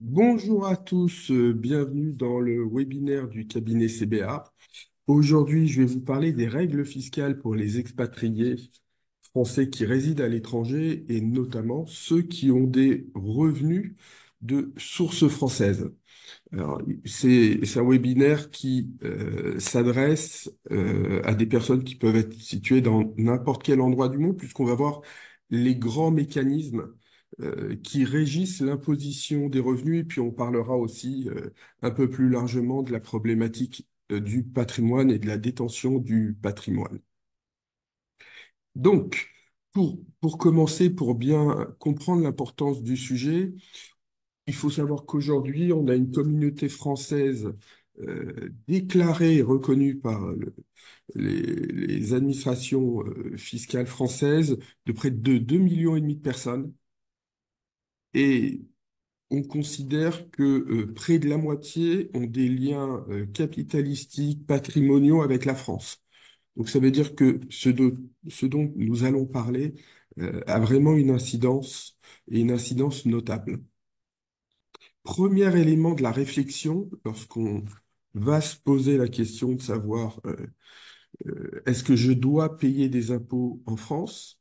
Bonjour à tous, bienvenue dans le webinaire du cabinet CBA. Aujourd'hui, je vais vous parler des règles fiscales pour les expatriés français qui résident à l'étranger et notamment ceux qui ont des revenus de sources françaises. Alors, c'est un webinaire qui s'adresse à des personnes qui peuvent être situées dans n'importe quel endroit du monde, puisqu'on va voir les grands mécanismes qui régissent l'imposition des revenus, et puis on parlera aussi un peu plus largement de la problématique du patrimoine et de la détention du patrimoine. Donc, pour commencer, pour bien comprendre l'importance du sujet, il faut savoir qu'aujourd'hui, on a une communauté française déclarée et reconnue par les administrations fiscales françaises de près de 2,5 millions de personnes. Et on considère que près de la moitié ont des liens capitalistiques, patrimoniaux avec la France. Donc ça veut dire que ce dont nous allons parler a vraiment une incidence et une incidence notable. Premier élément de la réflexion, lorsqu'on va se poser la question de savoir est-ce que je dois payer des impôts en France,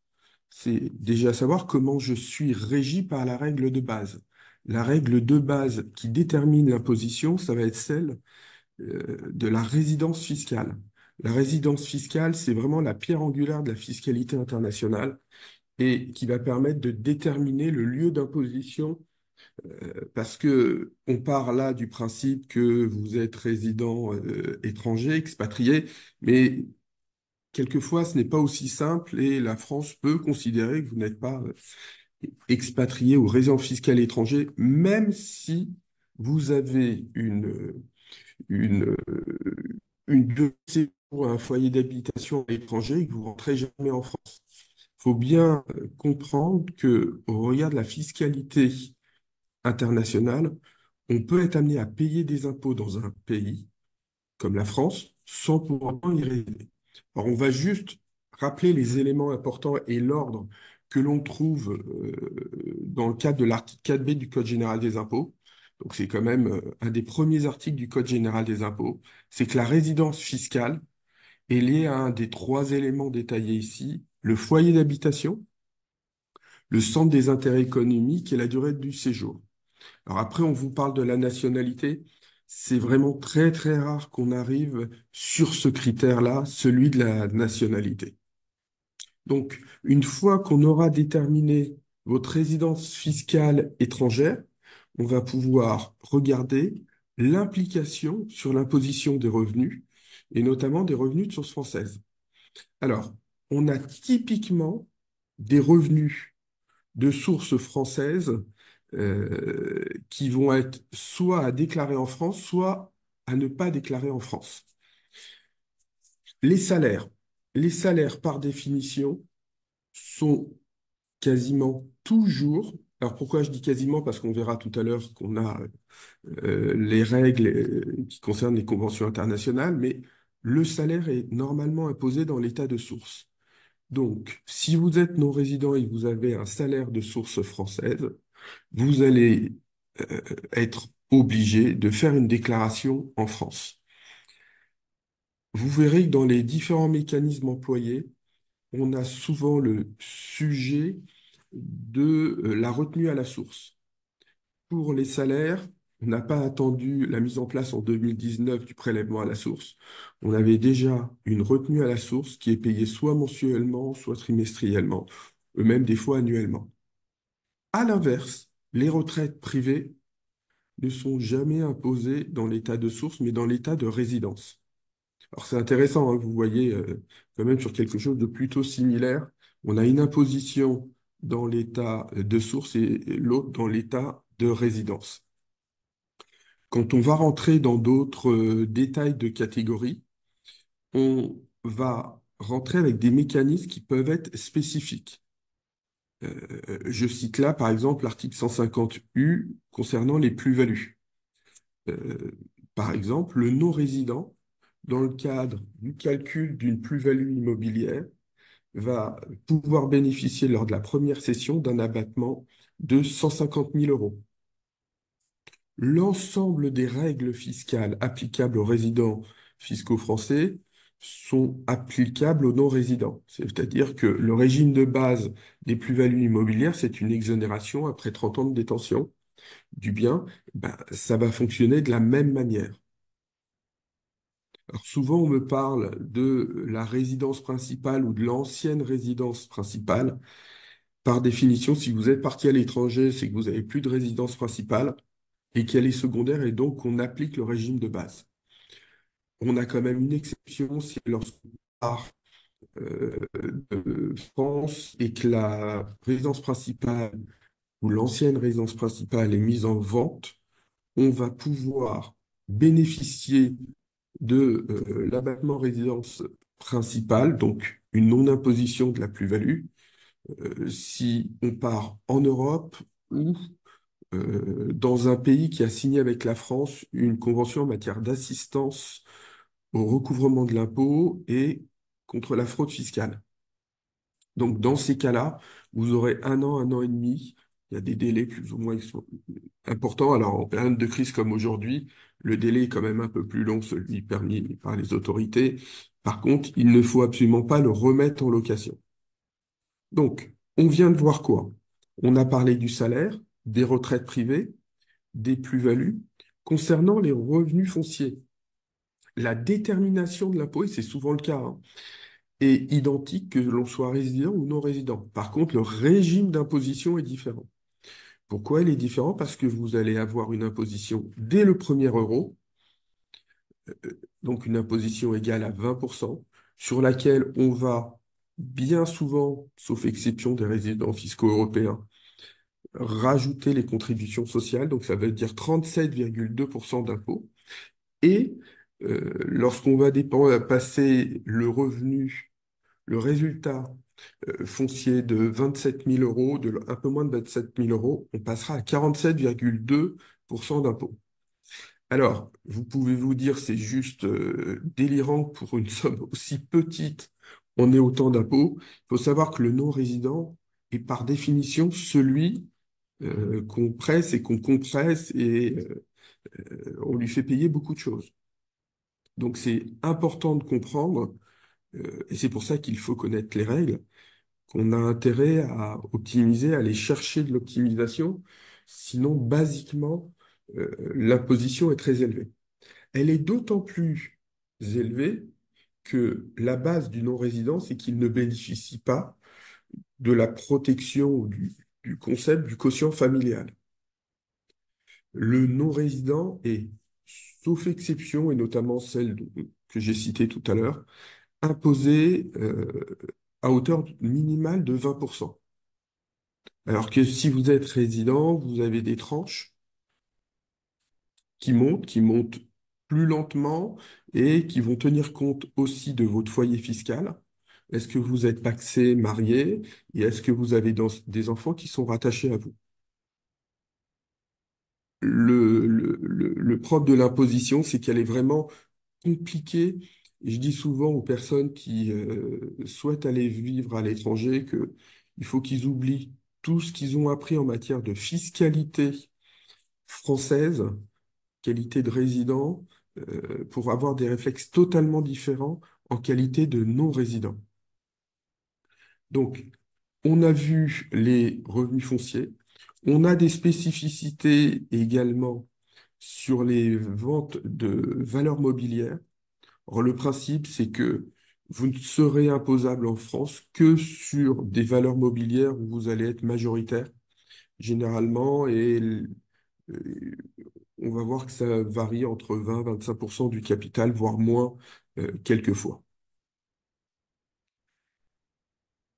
c'est déjà savoir comment je suis régi par la règle de base. La règle de base qui détermine l'imposition, ça va être celle de la résidence fiscale. La résidence fiscale, c'est vraiment la pierre angulaire de la fiscalité internationale et qui va permettre de déterminer le lieu d'imposition parce que on part là du principe que vous êtes résident étranger, expatrié, mais quelquefois ce n'est pas aussi simple et la France peut considérer que vous n'êtes pas expatrié ou résident fiscal étranger, même si vous avez une, une demande pour un foyer d'habitation à l'étranger et que vous rentrez jamais en France. Il faut bien comprendre que au regard de la fiscalité internationale, on peut être amené à payer des impôts dans un pays comme la France sans pour autant y résider. Alors, on va juste rappeler les éléments importants et l'ordre que l'on trouve dans le cadre de l'article 4B du Code général des impôts. Donc, c'est quand même un des premiers articles du Code général des impôts. C'est que la résidence fiscale est liée à un des trois éléments détaillés ici, le foyer d'habitation, le centre des intérêts économiques et la durée du séjour. Alors après, on vous parle de la nationalité. C'est vraiment très, très rare qu'on arrive sur ce critère-là, celui de la nationalité. Donc, une fois qu'on aura déterminé votre résidence fiscale étrangère, on va pouvoir regarder l'implication sur l'imposition des revenus, et notamment des revenus de source française. Alors, on a typiquement des revenus de sources françaises qui vont être soit à déclarer en France, soit à ne pas déclarer en France. Les salaires. Les salaires, par définition, sont quasiment toujours. Alors pourquoi je dis quasiment? Parce qu'on verra tout à l'heure qu'on a les règles qui concernent les conventions internationales, mais le salaire est normalement imposé dans l'état de source. Donc, si vous êtes non-résident et que vous avez un salaire de source française, vous allez être obligé de faire une déclaration en France. Vous verrez que dans les différents mécanismes employés, on a souvent le sujet de la retenue à la source. Pour les salaires, on n'a pas attendu la mise en place en 2019 du prélèvement à la source. On avait déjà une retenue à la source qui est payée soit mensuellement, soit trimestriellement, même des fois annuellement. À l'inverse, les retraites privées ne sont jamais imposées dans l'état de source, mais dans l'état de résidence. Alors c'est intéressant, hein, vous voyez quand même sur quelque chose de plutôt similaire. On a une imposition dans l'état de source et l'autre dans l'état de résidence. Quand on va rentrer dans d'autres détails de catégorie, on va rentrer avec des mécanismes qui peuvent être spécifiques. Je cite là, par exemple, l'article 150U concernant les plus-values. Euh, Par exemple, le non-résident, dans le cadre du calcul d'une plus-value immobilière, va pouvoir bénéficier lors de la première session d'un abattement de 150 000 euros. l'ensemble des règles fiscales applicables aux résidents fiscaux français sont applicables aux non-résidents. C'est-à-dire que le régime de base des plus-values immobilières, c'est une exonération après 30 ans de détention du bien. Ben, ça va fonctionner de la même manière. Alors souvent, on me parle de la résidence principale ou de l'ancienne résidence principale. Par définition, si vous êtes parti à l'étranger, c'est que vous n'avez plus de résidence principale et qu'elle est secondaire et donc on applique le régime de base. On a quand même une exception, c'est lorsqu'on part de France et que la résidence principale ou l'ancienne résidence principale est mise en vente, on va pouvoir bénéficier de l'abattement résidence principale, donc une non-imposition de la plus-value, si on part en Europe ou dans un pays qui a signé avec la France une convention en matière d'assistance au recouvrement de l'impôt et contre la fraude fiscale. Donc, dans ces cas-là, vous aurez un an et demi. Il y a des délais plus ou moins importants. Alors, en période de crise comme aujourd'hui, le délai est quand même un peu plus long, celui permis par les autorités. Par contre, il ne faut absolument pas le remettre en location. Donc, on vient de voir quoi? On a parlé du salaire, des retraites privées, des plus-values. Concernant les revenus fonciers, la détermination de l'impôt, et c'est souvent le cas, hein, est identique que l'on soit résident ou non résident. Par contre, le régime d'imposition est différent. Pourquoi il est différent? Parce que vous allez avoir une imposition dès le premier euro, donc une imposition égale à 20%, sur laquelle on va bien souvent, sauf exception des résidents fiscaux européens, rajouter les contributions sociales, donc ça veut dire 37,2% d'impôts. Et lorsqu'on va passer le revenu, le résultat foncier de 27 000 euros, un peu moins de 27 000 euros, on passera à 47,2% d'impôts. Alors, vous pouvez vous dire, c'est juste délirant que pour une somme aussi petite, on ait autant d'impôts. Il faut savoir que le non-résident est par définition celui qu'on presse et qu'on compresse et on lui fait payer beaucoup de choses. Donc c'est important de comprendre, et c'est pour ça qu'il faut connaître les règles, qu'on a intérêt à optimiser, à aller chercher de l'optimisation. Sinon, basiquement, l'imposition est très élevée. Elle est d'autant plus élevée que la base du non-résident, c'est qu'il ne bénéficie pas de la protection ou du concept du quotient familial. Le non-résident est, sauf exception, et notamment celle que j'ai citée tout à l'heure, imposé à hauteur minimale de 20%. Alors que si vous êtes résident, vous avez des tranches qui montent plus lentement et qui vont tenir compte aussi de votre foyer fiscal. Est-ce que vous êtes pacsé, marié, et est-ce que vous avez des enfants qui sont rattachés à vous? Le propre de l'imposition, c'est qu'elle est vraiment compliquée. Et je dis souvent aux personnes qui souhaitent aller vivre à l'étranger que il faut qu'ils oublient tout ce qu'ils ont appris en matière de fiscalité française, qualité de résident, pour avoir des réflexes totalement différents en qualité de non-résident. Donc, on a vu les revenus fonciers, on a des spécificités également sur les ventes de valeurs mobilières. Or, le principe, c'est que vous ne serez imposable en France que sur des valeurs mobilières où vous allez être majoritaire, généralement, et on va voir que ça varie entre 20 et 25% du capital, voire moins, quelquefois.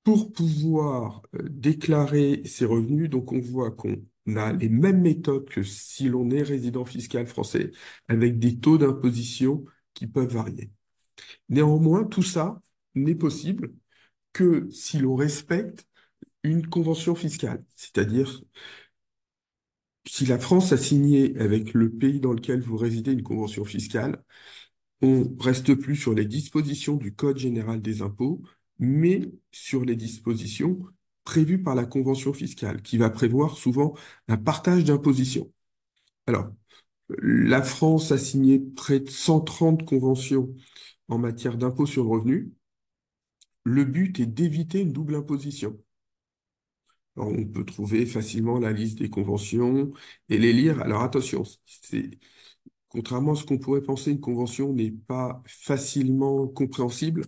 Pour pouvoir déclarer ses revenus, donc on voit qu'on a les mêmes méthodes que si l'on est résident fiscal français, avec des taux d'imposition qui peuvent varier. Néanmoins, tout ça n'est possible que si l'on respecte une convention fiscale. C'est-à-dire, si la France a signé avec le pays dans lequel vous résidez une convention fiscale, on reste plus sur les dispositions du Code général des impôts, mais sur les dispositions prévues par la convention fiscale, qui va prévoir souvent un partage d'imposition. Alors, la France a signé près de 130 conventions en matière d'impôt sur le revenu. Le but est d'éviter une double imposition. Alors, on peut trouver facilement la liste des conventions et les lire. Alors attention, contrairement à ce qu'on pourrait penser, une convention n'est pas facilement compréhensible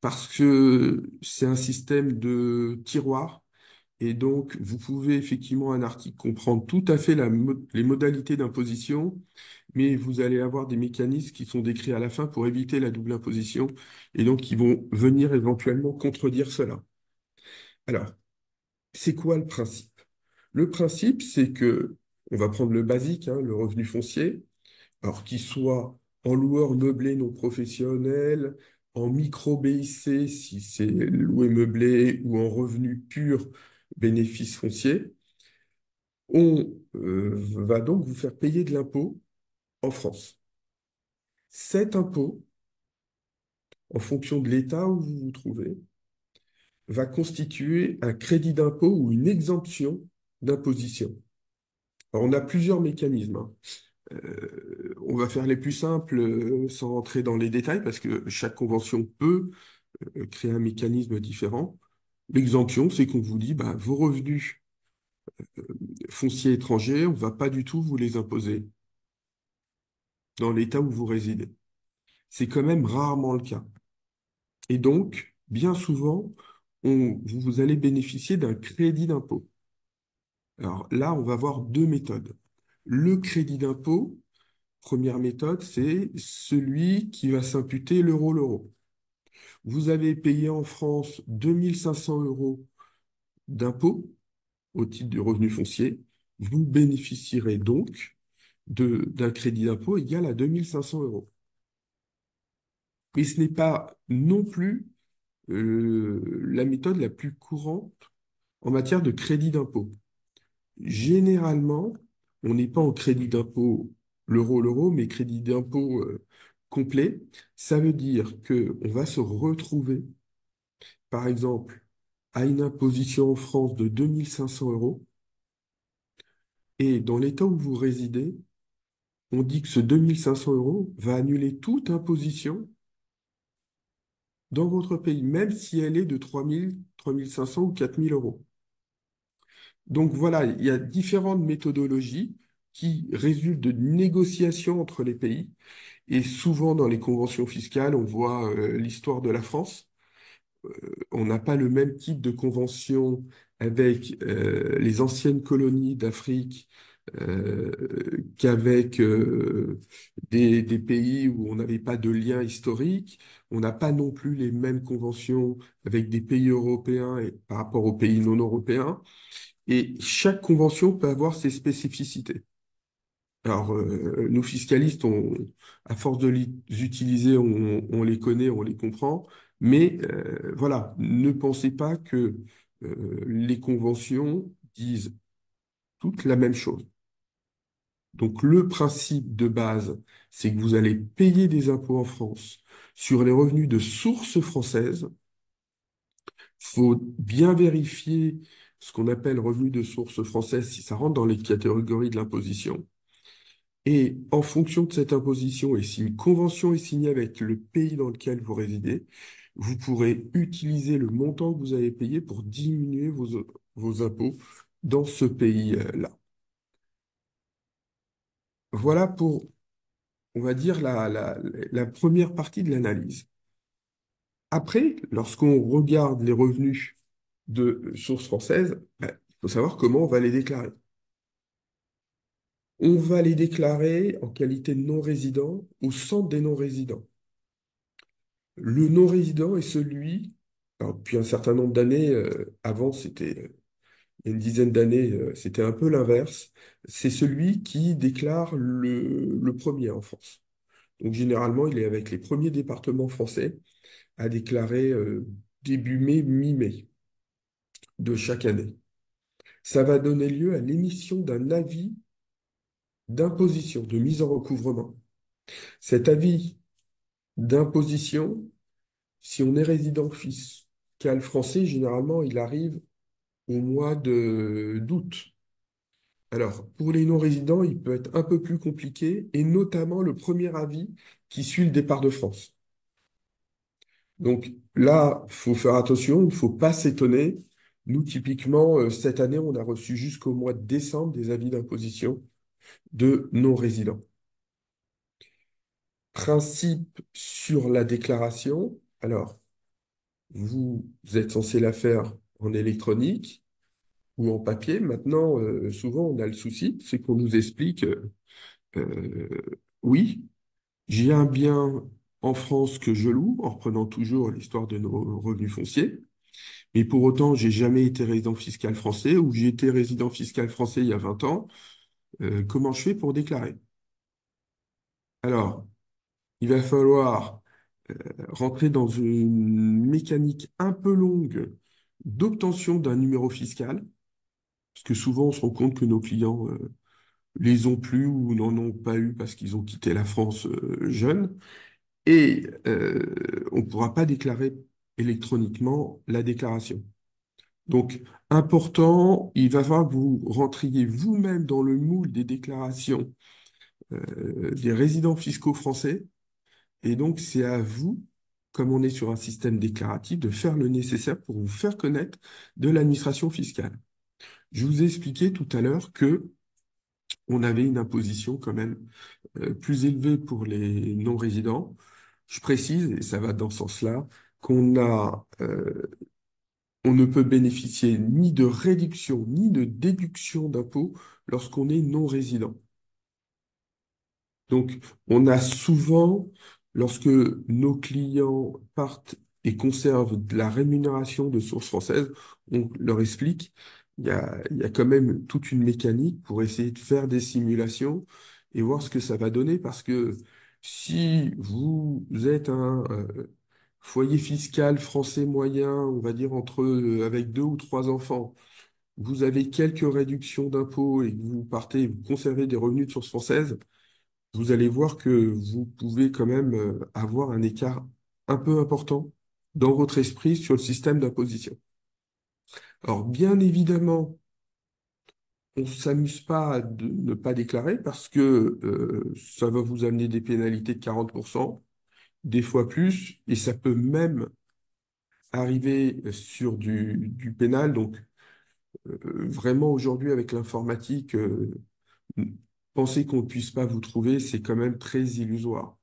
parce que c'est un système de tiroirs. Et donc, vous pouvez effectivement, un article, comprendre tout à fait les modalités d'imposition, mais vous allez avoir des mécanismes qui sont décrits à la fin pour éviter la double imposition, et donc qui vont venir éventuellement contredire cela. Alors, c'est quoi le principe? Le principe, c'est que, on va prendre le basique, hein, le revenu foncier, alors qu'il soit en loueur meublé non professionnel, en micro BIC si c'est loué meublé, ou en revenu pur bénéfice foncier. On va donc vous faire payer de l'impôt en France. Cet impôt, en fonction de l'état où vous vous trouvez, va constituer un crédit d'impôt ou une exemption d'imposition. Alors, on a plusieurs mécanismes, hein. On va faire les plus simples sans rentrer dans les détails parce que chaque convention peut créer un mécanisme différent. L'exemption, c'est qu'on vous dit, bah, vos revenus fonciers étrangers, on ne va pas du tout vous les imposer dans l'état où vous résidez. C'est quand même rarement le cas. Et donc, bien souvent, vous allez bénéficier d'un crédit d'impôt. Alors là, on va voir deux méthodes. Le crédit d'impôt, première méthode, c'est celui qui va s'imputer l'euro. Vous avez payé en France 2 500 € d'impôt au titre du revenu foncier. Vous bénéficierez donc d'un crédit d'impôt égal à 2 500 €. Mais ce n'est pas non plus la méthode la plus courante en matière de crédit d'impôt. Généralement, on n'est pas en crédit d'impôt l'euro, mais crédit d'impôt complet. Ça veut dire qu'on va se retrouver, par exemple, à une imposition en France de 2 500 € et dans l'État où vous résidez, on dit que ce 2 500 € va annuler toute imposition dans votre pays, même si elle est de 3 500 ou 4 000 €. Donc voilà, il y a différentes méthodologies qui résultent de négociations entre les pays. Et souvent dans les conventions fiscales, on voit l'histoire de la France. On n'a pas le même type de convention avec les anciennes colonies d'Afrique euh, qu'avec des pays où on n'avait pas de lien historique. On n'a pas non plus les mêmes conventions avec des pays européens et par rapport aux pays non européens. Et chaque convention peut avoir ses spécificités. Alors, nous fiscalistes, à force de les utiliser, on les connaît, on les comprend, mais voilà, ne pensez pas que les conventions disent toutes la même chose. Donc, le principe de base, c'est que vous allez payer des impôts en France sur les revenus de source française. Il faut bien vérifier ce qu'on appelle revenus de source française, si ça rentre dans les catégories de l'imposition. Et en fonction de cette imposition, et si une convention est signée avec le pays dans lequel vous résidez, vous pourrez utiliser le montant que vous avez payé pour diminuer vos impôts dans ce pays-là. Voilà pour, on va dire, la première partie de l'analyse. Après, lorsqu'on regarde les revenus de source française, ben, il faut savoir comment on va les déclarer. On va les déclarer en qualité de non-résident au centre des non-résidents. Le non-résident est celui, alors depuis un certain nombre d'années, avant c'était il y a une dizaine d'années, c'était un peu l'inverse, c'est celui qui déclare le premier en France. Donc généralement, il est avec les premiers départements français à déclarer début mai, mi-mai de chaque année. Ça va donner lieu à l'émission d'un avis d'imposition, de mise en recouvrement. Cet avis d'imposition, si on est résident fiscal français, généralement, il arrive au mois d'août. Alors, pour les non-résidents, il peut être un peu plus compliqué, et notamment le premier avis qui suit le départ de France. Donc là, il faut faire attention, il ne faut pas s'étonner. Nous, typiquement, cette année, on a reçu jusqu'au mois de décembre des avis d'imposition de non-résidents. Principe sur la déclaration. Alors, vous êtes censé la faire en électronique ou en papier. Maintenant, souvent, on a le souci, c'est qu'on nous explique, oui, j'ai un bien en France que je loue, en reprenant toujours l'histoire de nos revenus fonciers. Mais pour autant, j'ai jamais été résident fiscal français ou j'ai été résident fiscal français il y a 20 ans. Comment je fais pour déclarer? Alors, il va falloir rentrer dans une mécanique un peu longue d'obtention d'un numéro fiscal, parce que souvent on se rend compte que nos clients les ont plus ou n'en ont pas eu parce qu'ils ont quitté la France jeunes, et on ne pourra pas déclarer électroniquement la déclaration. Donc, important, il va falloir que vous rentriez vous-même dans le moule des déclarations des résidents fiscaux français. Et donc, c'est à vous, comme on est sur un système déclaratif, de faire le nécessaire pour vous faire connaître de l'administration fiscale. Je vous ai expliqué tout à l'heure que on avait une imposition quand même plus élevée pour les non-résidents. Je précise, et ça va dans ce sens-là, on ne peut bénéficier ni de réduction ni de déduction d'impôts lorsqu'on est non-résident. Donc, on a souvent, lorsque nos clients partent et conservent de la rémunération de source française, on leur explique, il y a quand même toute une mécanique pour essayer de faire des simulations et voir ce que ça va donner, parce que si vous êtes un foyer fiscal français moyen, on va dire entre avec deux ou trois enfants, vous avez quelques réductions d'impôts et que vous partez, vous conservez des revenus de source française, vous allez voir que vous pouvez quand même avoir un écart un peu important dans votre esprit sur le système d'imposition. Alors, bien évidemment, on ne s'amuse pas à ne pas déclarer parce que ça va vous amener des pénalités de 40%, des fois plus, et ça peut même arriver sur du pénal. Donc, vraiment, aujourd'hui, avec l'informatique, penser qu'on ne puisse pas vous trouver, c'est quand même très illusoire.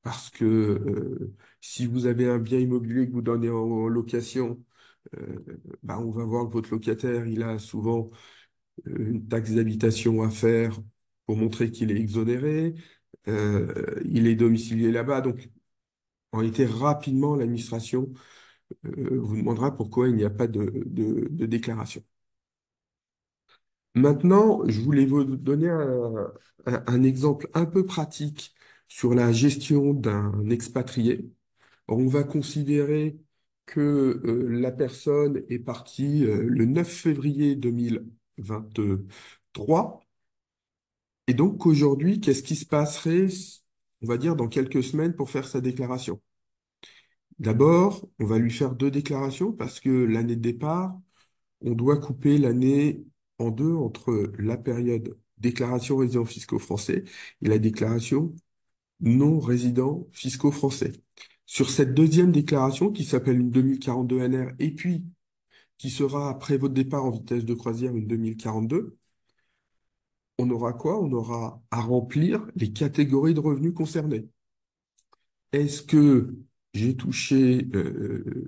Parce que si vous avez un bien immobilier que vous donnez en location, euh, bah, on va voir que votre locataire, il a souvent une taxe d'habitation à faire pour montrer qu'il est exonéré, il est domicilié là-bas. Donc, en réalité, rapidement, l'administration vous demandera pourquoi il n'y a pas de déclaration. Maintenant, je voulais vous donner un exemple un peu pratique sur la gestion d'un expatrié. On va considérer que la personne est partie le 9 février 2023. Et donc aujourd'hui, qu'est-ce qui se passerait, on va dire, dans quelques semaines pour faire sa déclaration? D'abord, on va lui faire deux déclarations parce que l'année de départ, on doit couper l'année en deux entre la période déclaration résident fiscaux français et la déclaration non résidents fiscaux français. Sur cette deuxième déclaration, qui s'appelle une 2042 NR, et puis qui sera après votre départ en vitesse de croisière une 2042, on aura quoi? On aura à remplir les catégories de revenus concernés. Est-ce que j'ai touché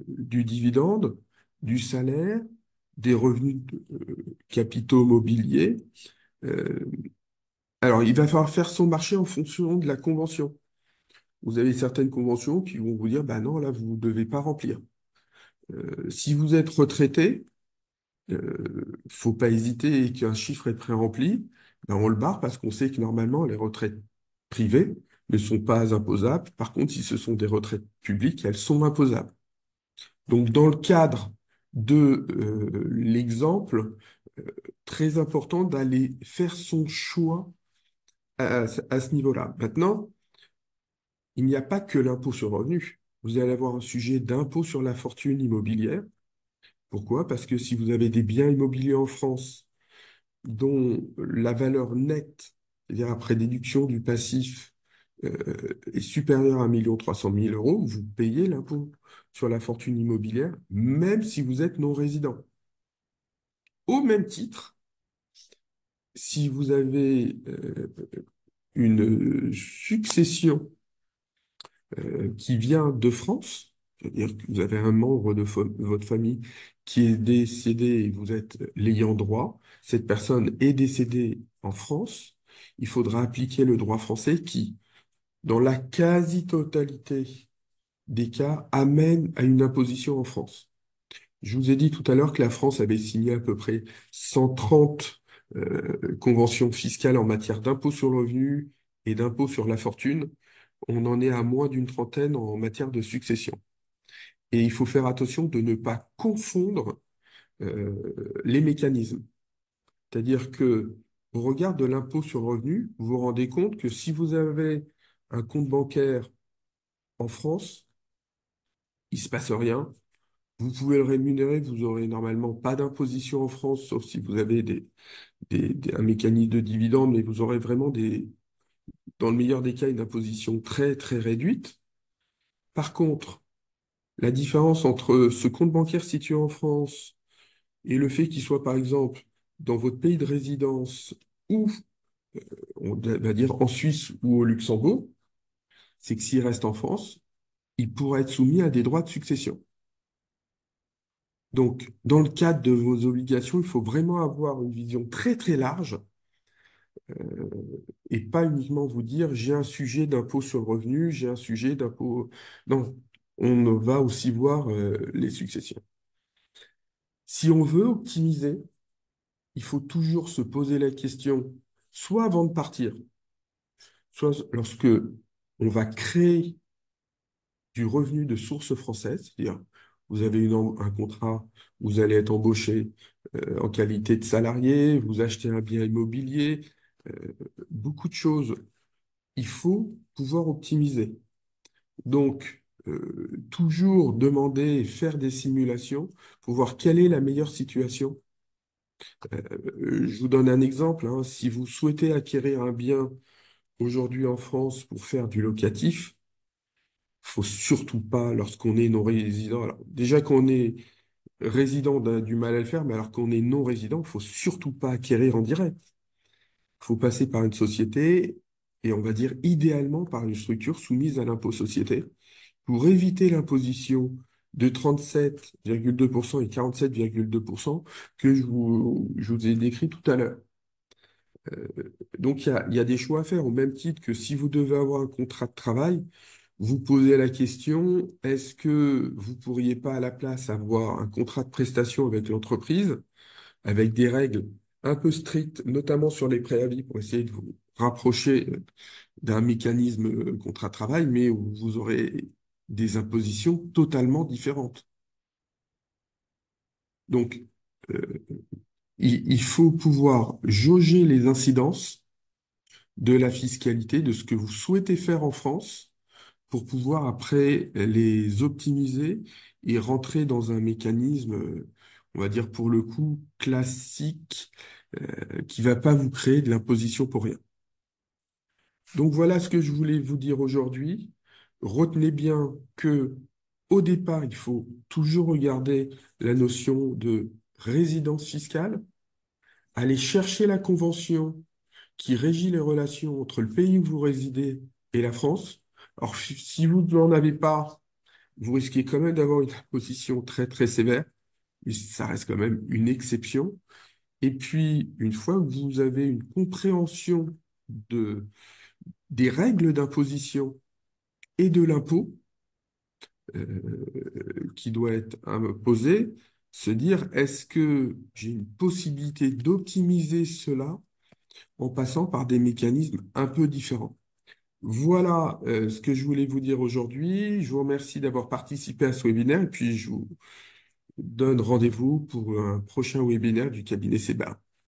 du dividende, du salaire, des revenus capitaux mobiliers? Euh, alors, il va falloir faire son marché en fonction de la convention. Vous avez certaines conventions qui vont vous dire, bah non, là, vous ne devez pas remplir. Si vous êtes retraité, faut pas hésiter et qu'un chiffre est pré-rempli, ben on le barre parce qu'on sait que normalement, les retraites privées ne sont pas imposables. Par contre, si ce sont des retraites publiques, elles sont imposables. Donc, dans le cadre de l'exemple, euh, très important d'aller faire son choix à ce niveau-là. Maintenant, il n'y a pas que l'impôt sur le revenu. Vous allez avoir un sujet d'impôt sur la fortune immobilière. Pourquoi? Parce que si vous avez des biens immobiliers en France, dont la valeur nette, c'est-à-dire après déduction du passif, est supérieure à 1 300 000 euros, vous payez l'impôt sur la fortune immobilière, même si vous êtes non résident. Au même titre, si vous avez une succession qui vient de France, c'est-à-dire que vous avez un membre de votre famille qui est décédé et vous êtes l'ayant droit, cette personne est décédée en France, il faudra appliquer le droit français qui, dans la quasi-totalité des cas, amène à une imposition en France. Je vous ai dit tout à l'heure que la France avait signé à peu près 130 conventions fiscales en matière d'impôt sur le revenu et d'impôt sur la fortune. On en est à moins d'une trentaine en matière de succession. Et il faut faire attention de ne pas confondre les mécanismes. C'est-à-dire que au regard de l'impôt sur le revenu, vous vous rendez compte que si vous avez un compte bancaire en France, il ne se passe rien. Vous pouvez le rémunérer, vous n'aurez normalement pas d'imposition en France, sauf si vous avez un mécanisme de dividende, mais vous aurez vraiment dans le meilleur des cas, une imposition très, très réduite. Par contre, la différence entre ce compte bancaire situé en France et le fait qu'il soit, par exemple, dans votre pays de résidence ou, on va dire, en Suisse ou au Luxembourg, c'est que s'il reste en France, il pourra être soumis à des droits de succession. Donc, dans le cadre de vos obligations, il faut vraiment avoir une vision très, très large et pas uniquement vous dire, j'ai un sujet d'impôt sur le revenu, j'ai un sujet d'impôt. Non, on va aussi voir les successions. Si on veut optimiser, il faut toujours se poser la question, soit avant de partir, soit lorsque on va créer du revenu de source française, c'est-à-dire vous avez un contrat, vous allez être embauché en qualité de salarié, vous achetez un bien immobilier, euh, beaucoup de choses. Il faut pouvoir optimiser. Donc, toujours demander et faire des simulations pour voir quelle est la meilleure situation. Je vous donne un exemple, hein. Si vous souhaitez acquérir un bien aujourd'hui en France pour faire du locatif, faut surtout pas, lorsqu'on est non-résident, alors déjà qu'on est résident, on a du mal à le faire, mais alors qu'on est non-résident, faut surtout pas acquérir en direct. Faut passer par une société et on va dire idéalement par une structure soumise à l'impôt société pour éviter l'imposition de 37,2% et 47,2% que je vous ai décrit tout à l'heure. Euh, donc il y a des choix à faire, au même titre que si vous devez avoir un contrat de travail, vous posez la question, est-ce que vous pourriez pas à la place avoir un contrat de prestation avec l'entreprise, avec des règles un peu strictes, notamment sur les préavis, pour essayer de vous rapprocher d'un mécanisme contrat de travail, mais où vous aurez des impositions totalement différentes. Donc, euh, il faut pouvoir jauger les incidences de la fiscalité, de ce que vous souhaitez faire en France, pour pouvoir après les optimiser et rentrer dans un mécanisme, on va dire pour le coup, classique, qui va pas vous créer de l'imposition pour rien. Donc voilà ce que je voulais vous dire aujourd'hui. Retenez bien que au départ, il faut toujours regarder la notion de résidence fiscale, aller chercher la convention qui régit les relations entre le pays où vous résidez et la France. Alors, si vous n'en avez pas, vous risquez quand même d'avoir une position très très sévère, mais ça reste quand même une exception. Et puis, une fois que vous avez une compréhension de, des règles d'imposition et de l'impôt qui doit être imposé, se dire, est-ce que j'ai une possibilité d'optimiser cela en passant par des mécanismes un peu différents? Voilà ce que je voulais vous dire aujourd'hui. Je vous remercie d'avoir participé à ce webinaire et puis je vous donne rendez-vous pour un prochain webinaire du cabinet Sébar.